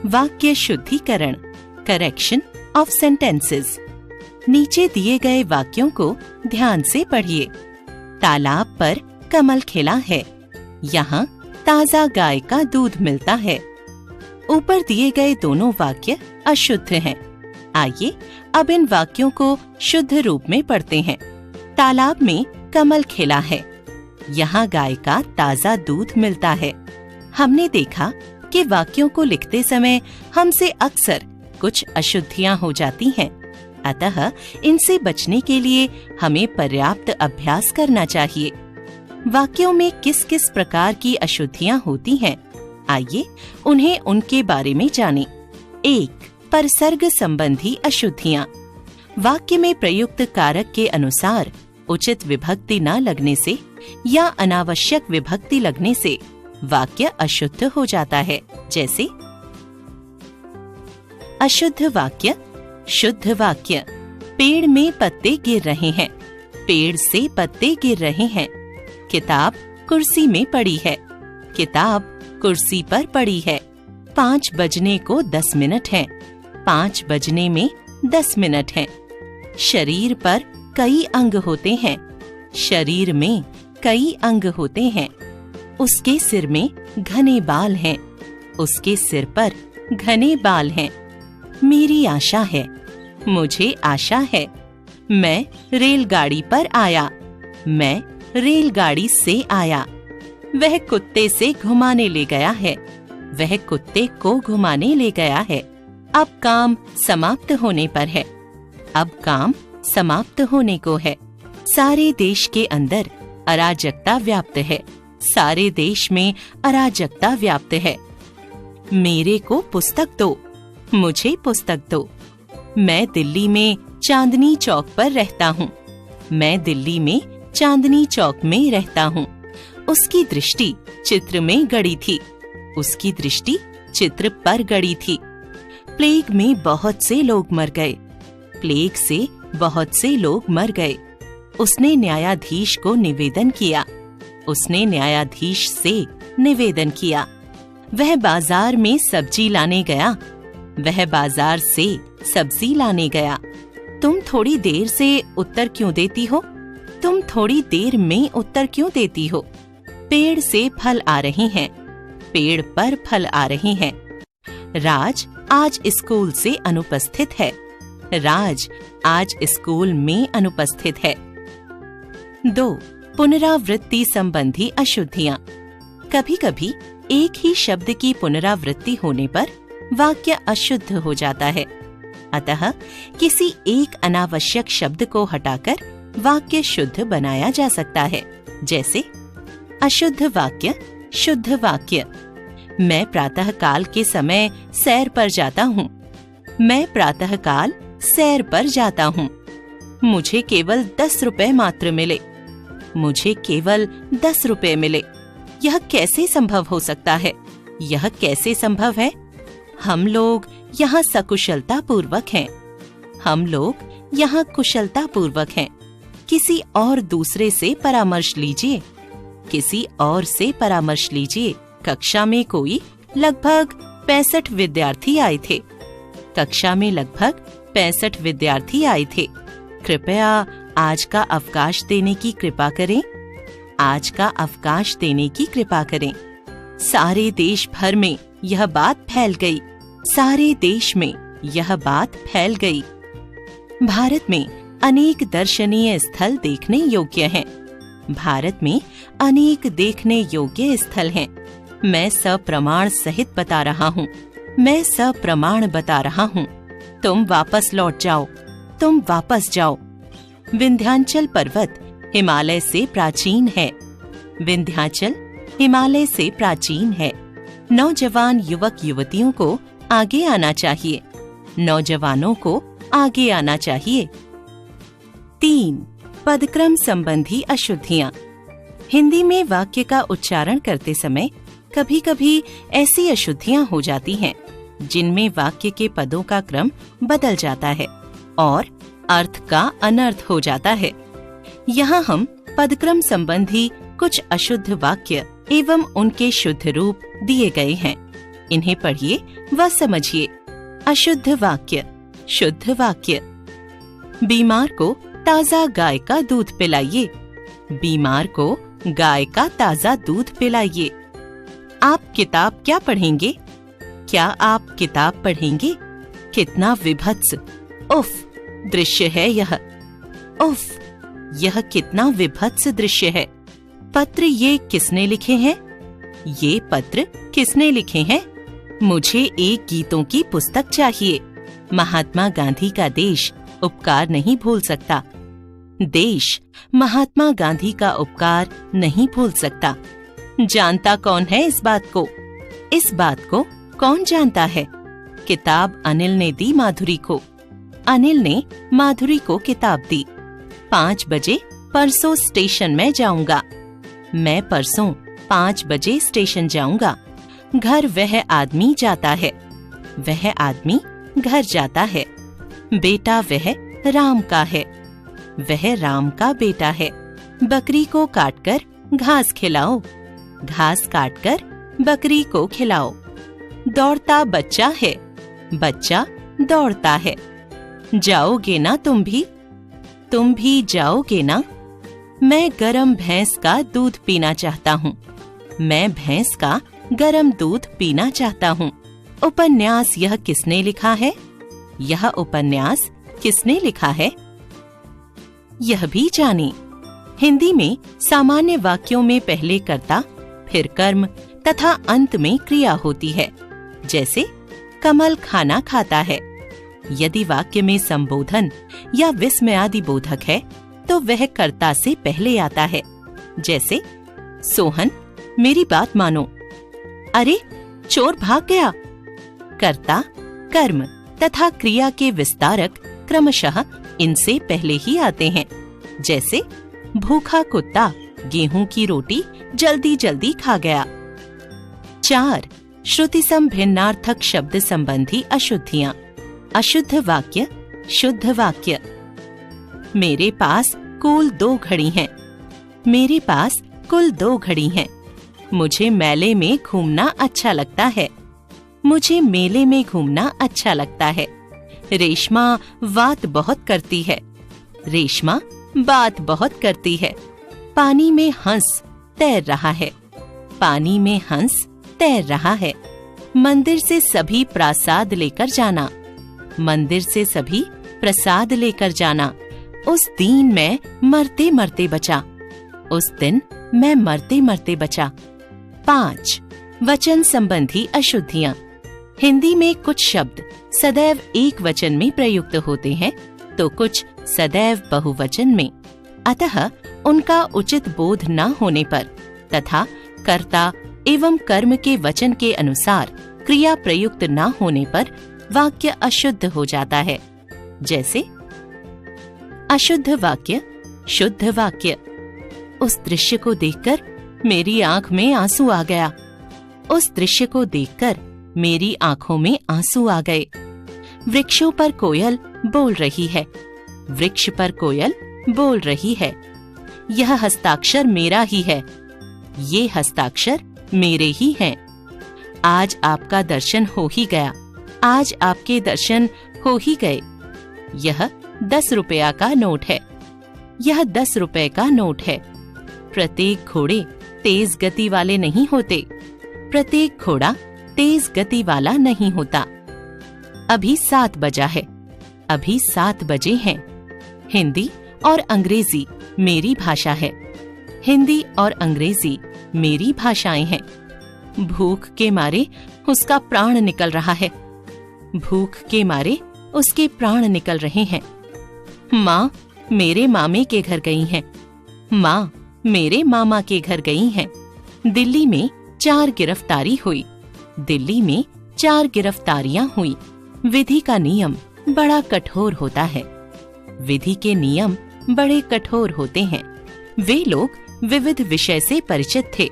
वाक्य शुद्धिकरण, correction of sentences. नीचे दिए गए वाक्यों को ध्यान से पढ़िए। तालाब पर कमल खिला है, यहाँ ताजा गाय का दूध मिलता है। ऊपर दिए गए दोनों वाक्य अशुद्ध हैं। आइए अब इन वाक्यों को शुद्ध रूप में पढ़ते हैं। तालाब में कमल खिला है, यहाँ गाय का ताजा दूध मिलता है। हमने देखा कि वाक्यों को लिखते समय हमसे अक्सर कुछ अशुद्धियां हो जाती हैं, अतः इनसे बचने के लिए हमें पर्याप्त अभ्यास करना चाहिए। वाक्यों में किस किस प्रकार की अशुद्धियां होती हैं, आइए उन्हें उनके बारे में जानें। 1. परसर्ग संबंधी अशुद्धियां। वाक्य में प्रयुक्त कारक के अनुसार उचित विभक्ति न लगने से या अनावश्यक विभक्ति लगने से वाक्य अशुद्ध हो जाता है। जैसे अशुद्ध वाक्य, शुद्ध वाक्य। पेड़ में पत्ते गिर रहे हैं, पेड़ से पत्ते गिर रहे हैं। किताब कुर्सी में पड़ी है, किताब कुर्सी पर पड़ी है। 5 बजने को 10 मिनट हैं, 5 बजने में 10 मिनट हैं। शरीर पर कई अंग होते हैं, शरीर में कई अंग होते हैं। उसके सिर में घने बाल हैं, उसके सिर पर घने बाल हैं। मेरी आशा है, मुझे आशा है। मैं रेलगाड़ी पर आया, मैं रेलगाड़ी से आया। वह कुत्ते से घुमाने ले गया है, वह कुत्ते को घुमाने ले गया है। अब काम समाप्त होने पर है, अब काम समाप्त होने को है। सारे देश के अंदर अराजकता व्याप्त है, सारे देश में अराजकता व्याप्त है। मेरे को पुस्तक दो, मुझे पुस्तक दो। मैं दिल्ली में चांदनी चौक पर रहता हूँ, मैं दिल्ली में चांदनी चौक में रहता हूँ। उसकी दृष्टि चित्र में गड़ी थी, उसकी दृष्टि चित्र पर गड़ी थी। प्लेग में बहुत से लोग मर गए, प्लेग से बहुत से लोग मर गए। उसने न्यायाधीश को निवेदन किया, उसने न्यायाधीश से निवेदन किया। वह बाजार में सब्जी लाने गया, वह बाजार से सब्जी लाने गया। तुम थोड़ी देर से उत्तर क्यों देती हो, तुम थोड़ी देर में उत्तर क्यों देती हो। पेड़ से फल आ रहे हैं, पेड़ पर फल आ रहे हैं। राज आज स्कूल से अनुपस्थित है, राज आज स्कूल में अनुपस्थित है। 2. पुनरावृत्ति संबंधी अशुद्धियां। कभी-कभी एक ही शब्द की पुनरावृत्ति होने पर वाक्य अशुद्ध हो जाता है, अतः किसी एक अनावश्यक शब्द को हटाकर वाक्य शुद्ध बनाया जा सकता है। जैसे अशुद्ध वाक्य, शुद्ध वाक्य। मैं प्रातःकाल के समय सैर पर जाता हूँ, मैं प्रातःकाल सैर पर जाता हूँ। मुझे केवल 10 रुपए मात्र मिले, मुझे केवल 10 रुपए मिले। यह कैसे संभव हो सकता है, यह कैसे संभव है। हम लोग यहाँ सकुशलता पूर्वक हैं, हम लोग यहाँ कुशलता पूर्वक हैं। किसी और दूसरे से परामर्श लीजिए, किसी और से परामर्श लीजिए। कक्षा में कोई लगभग 65 विद्यार्थी आए थे, कक्षा में लगभग 65 विद्यार्थी आए थे। कृपया आज का अवकाश देने की कृपा करें, आज का अवकाश देने की कृपा करें। सारे देश भर में यह बात फैल गई, सारे देश में यह बात फैल गई। भारत में अनेक दर्शनीय स्थल देखने योग्य हैं, भारत में अनेक देखने योग्य स्थल हैं। मैं सप्रमाण सहित बता रहा हूँ, मैं सप्रमाण बता रहा हूँ। तुम वापस लौट जाओ, तुम वापस जाओ। विंध्याचल पर्वत हिमालय से प्राचीन है, विंध्याचल हिमालय से प्राचीन है। नौजवान युवक युवतियों को आगे आना चाहिए, नौजवानों को आगे आना चाहिए। 3. पदक्रम संबंधी अशुद्धियां। हिंदी में वाक्य का उच्चारण करते समय कभी-कभी ऐसी अशुद्धियां हो जाती हैं जिनमें वाक्य के पदों का क्रम बदल जाता है और अर्थ का अनर्थ हो जाता है। यहाँ हम पदक्रम संबंधी कुछ अशुद्ध वाक्य एवं उनके शुद्ध रूप दिए गए हैं। इन्हें पढ़िए व समझिए। अशुद्ध वाक्य, शुद्ध वाक्य। बीमार को ताजा गाय का दूध पिलाइए। बीमार को गाय का ताजा दूध पिलाइए। आप किताब क्या पढ़ेंगे? क्या आप किताब पढ़ेंगे? कितना विभत्स, उफ, दृश्य है यह। उफ, यह कितना विभत्स दृश्य है। पत्र ये किसने लिखे हैं? ये पत्र किसने लिखे हैं? मुझे एक गीतों की पुस्तक चाहिए। महात्मा गांधी का देश उपकार नहीं भूल सकता। देश महात्मा गांधी का उपकार नहीं भूल सकता। जानता कौन है इस बात को? इस बात को कौन जानता है? किताब अनिल ने दी माधुरी को। अनिल ने माधुरी को किताब दी। 5 बजे परसों स्टेशन में जाऊंगा। मैं परसों 5 बजे स्टेशन जाऊंगा। घर वह आदमी जाता है। वह आदमी घर जाता है। बेटा वह राम का है। वह राम का बेटा है। बकरी को काटकर घास खिलाओ। घास काटकर बकरी को खिलाओ। दौड़ता बच्चा है। बच्चा दौड़ता है। जाओगे ना तुम भी? तुम भी जाओगे ना? मैं गरम भैंस का दूध पीना चाहता हूँ। मैं भैंस का गरम दूध पीना चाहता हूँ। उपन्यास यह किसने लिखा है? यह उपन्यास किसने लिखा है? यह भी जाने। हिंदी में सामान्य वाक्यों में पहले कर्ता, फिर कर्म तथा अंत में क्रिया होती है। जैसे कमल खाना खाता है। यदि वाक्य में संबोधन या विस्मयादि बोधक है तो वह कर्ता से पहले आता है। जैसे सोहन, मेरी बात मानो। अरे, चोर भाग गया। कर्ता, कर्म तथा क्रिया के विस्तारक क्रमशः इनसे पहले ही आते हैं। जैसे भूखा कुत्ता गेहूं की रोटी जल्दी जल्दी खा गया। 4. श्रुति सम भिन्नार्थक शब्द संबंधी अशुद्धियां। अशुद्ध वाक्य, शुद्ध वाक्य। मेरे पास कुल 2 घड़ी हैं। मेरे पास कुल 2 घड़ी हैं। मुझे मेले में घूमना अच्छा लगता है। मुझे मेले में घूमना अच्छा लगता है। रेशमा बात बहुत करती है। रेशमा बात बहुत करती है। पानी में हंस तैर रहा है। पानी में हंस तैर रहा है। मंदिर से सभी प्रसाद लेकर जाना। मंदिर से सभी प्रसाद लेकर जाना। उस दिन मैं मरते मरते बचा। उस दिन मैं मरते मरते बचा। 5. वचन संबंधी अशुद्धियां। हिंदी में कुछ शब्द सदैव एक वचन में प्रयुक्त होते हैं तो कुछ सदैव बहुवचन में। अतः उनका उचित बोध न होने पर तथा कर्ता एवं कर्म के वचन के अनुसार क्रिया प्रयुक्त न होने पर वाक्य अशुद्ध हो जाता है। जैसे अशुद्ध वाक्य, शुद्ध वाक्य। उस दृश्य को देखकर मेरी आंख में आंसू आ गया। उस दृश्य को देखकर मेरी आंखों में आंसू आ गए। वृक्षों पर कोयल बोल रही है। वृक्ष पर कोयल बोल रही है। यह हस्ताक्षर मेरा ही है। ये हस्ताक्षर मेरे ही हैं। आज आपका दर्शन हो ही गया। आज आपके दर्शन हो ही गए। यह 10 रुपया का नोट है। यह 10 रुपए का नोट है। प्रत्येक घोड़े तेज गति वाले नहीं होते। प्रत्येक घोड़ा तेज गति वाला नहीं होता। अभी 7 बजा है। अभी 7 बजे हैं। हिंदी और अंग्रेजी मेरी भाषा है। हिंदी और अंग्रेजी मेरी भाषाएं हैं। भूख के मारे उसका प्राण निकल रहा है। भूख के मारे उसके प्राण निकल रहे हैं। माँ मेरे मामे के घर गई हैं। माँ मेरे मामा के घर गई हैं। दिल्ली में 4 गिरफ्तारी हुई। दिल्ली में 4 गिरफ्तारियां हुई। विधि का नियम बड़ा कठोर होता है। विधि के नियम बड़े कठोर होते हैं। वे लोग विविध विषय से परिचित थे।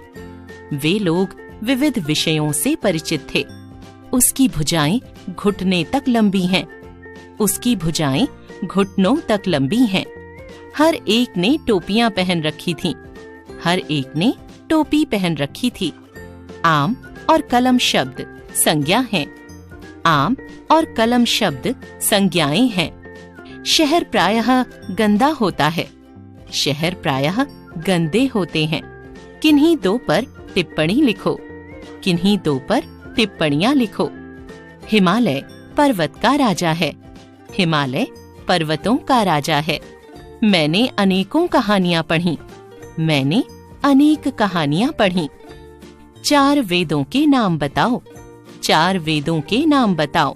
वे लोग विविध विषयों से परिचित थे। उसकी भुजाएं घुटने तक लंबी हैं। उसकी भुजाएं घुटनों तक लंबी हैं। हर एक ने टोपियां पहन रखी थीं। हर एक ने टोपी पहन रखी थी। आम और कलम शब्द संज्ञा हैं। आम और कलम शब्द संज्ञाएं हैं। शहर प्रायः गंदा होता है। शहर प्रायः गंदे होते हैं। किन्हीं दो पर टिप्पणी लिखो। किन्हीं दो पर टिप्पणियां लिखो। हिमालय पर्वत का राजा है। हिमालय पर्वतों का राजा है। मैंने अनेकों कहानियां पढ़ी। मैंने अनेक कहानियां पढ़ी। 4 वेदों के नाम बताओ। 4 वेदों के नाम बताओ।